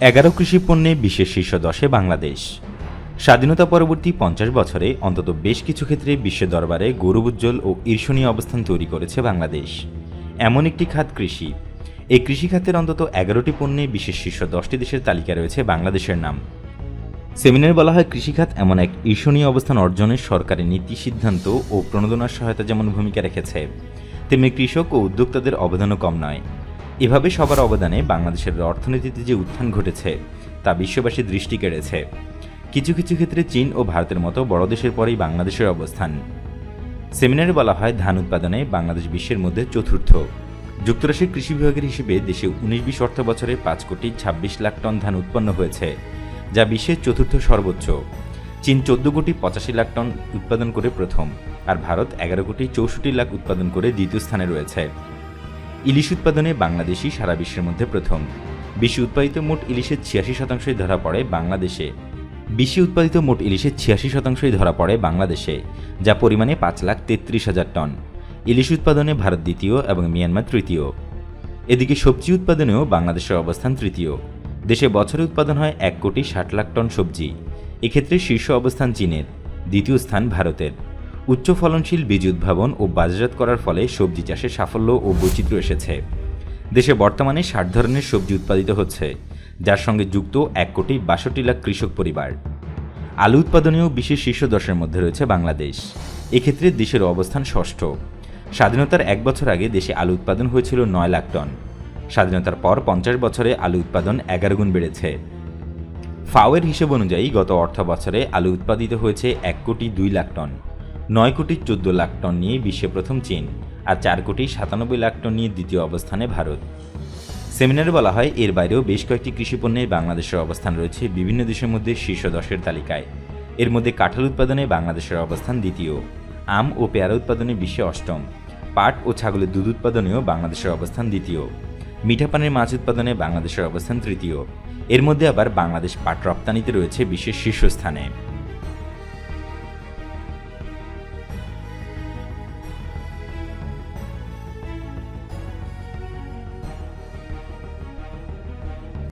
11 কৃষি পণ্যে বিশ্বের শীর্ষ 10-এ বাংলাদেশ। স্বাধীনতা পরবর্তী 50 বছরে অন্তত বেশ কিছু ক্ষেত্রে বিশ্ব দরবারে গৌরবোজ্জ্বল ও ঈর্ষণীয় অবস্থান তৈরি করেছে বাংলাদেশ। এমন একটি খাত কৃষি। এই কৃষি খাতের অন্তত 11টি পণ্যে বিশ্বের শীর্ষ 10টি দেশের তালিকায় রয়েছে বাংলাদেশের নাম। সেমিনারে বলা হয়, কৃষিখাত এমন এক ঈর্ষণীয় অবস্থান অর্জনের সরকারি নীতি, সিদ্ধান্ত ও প্রণোদনার সহায়তা যেমন ভূমিকা রেখেছে, তেমনি কৃষক ও উদ্যোক্তাদের অবদানও কম নয়। এভাবে সবার অবদানে বাংলাদেশের অর্থনীতিতে যে উত্থান ঘটেছে তা বিশ্ববাসীর দৃষ্টি কেড়েছে। কিছু কিছু ক্ষেত্রে চীন ও ভারতের মতো বড় দেশের পরেই বাংলাদেশের অবস্থান। সেমিনারে বলা হয়, ধান উৎপাদনে বাংলাদেশ বিশ্বের মধ্যে চতুর্থ। যুক্তরাষ্ট্রের কৃষি বিভাগের হিসেবে দেশে 19-20 অর্থ বছরে 5,26,00,000 টন ধান উৎপন্ন হয়েছে, যা বিশ্বের চতুর্থ সর্বোচ্চ। চীন 14,85,00,000 টন উৎপাদন করে প্রথম, আর ভারত 11,64,00,000 উৎপাদন করে দ্বিতীয় স্থানে রয়েছে। ইলিশ উৎপাদনে বাংলাদেশই সারা বিশ্বের মধ্যে প্রথম। বিশ্বে উৎপাদিত মোট ইলিশের 86% ধরা পড়ে বাংলাদেশে, যা পরিমাণে 5,33,000 টন। ইলিশ উৎপাদনে ভারত দ্বিতীয় এবং মিয়ানমার তৃতীয়। এদিকে সবজি উৎপাদনেও বাংলাদেশের অবস্থান তৃতীয়। দেশে বছরে উৎপাদন হয় 1,60,00,000 টন সবজি। এক্ষেত্রে শীর্ষ অবস্থান চীনের, দ্বিতীয় স্থান ভারতের। উচ্চ ফলনশীল বীজ উদ্ভাবন ও বাজারজাত করার ফলে সবজি চাষে সাফল্য ও বৈচিত্র্য এসেছে। দেশে বর্তমানে 60 ধরনের সবজি উৎপাদিত হচ্ছে, যার সঙ্গে যুক্ত 1,62,00,000 কৃষক পরিবার। আলু উৎপাদনেও বিশ্বের শীর্ষ 10-এর মধ্যে রয়েছে বাংলাদেশ। এক্ষেত্রে দেশের অবস্থান ষষ্ঠ। স্বাধীনতার 1 বছর আগে দেশে আলু উৎপাদন হয়েছিল 9 লাখ টন। স্বাধীনতার পর 50 বছরে আলু উৎপাদন 11 গুণ বেড়েছে। ফাওয়ের হিসেব অনুযায়ী গত অর্থ বছরে আলু উৎপাদিত হয়েছে 1,02,00,000 টন। 9,14,00,000 টন নিয়ে বিশ্বে প্রথম চীন, আর 4,97,00,000 টন নিয়ে দ্বিতীয় অবস্থানে ভারত। সেমিনারে বলা হয়, এর বাইরেও বেশ কয়েকটি কৃষিপণ্যে বাংলাদেশের অবস্থান রয়েছে বিভিন্ন দেশের মধ্যে শীর্ষ 10-এর তালিকায়। এর মধ্যে কাঁঠাল উৎপাদনে বাংলাদেশের অবস্থান দ্বিতীয়। আম ও পেয়ারা উৎপাদনে বিশ্বে অষ্টম। পাট ও ছাগলের দুধ উৎপাদনেও বাংলাদেশের অবস্থান দ্বিতীয়। মিঠা পানির মাছ উৎপাদনে বাংলাদেশের অবস্থান তৃতীয়। এর মধ্যে আবার বাংলাদেশ পাট রপ্তানিতে রয়েছে বিশ্বের শীর্ষস্থানে।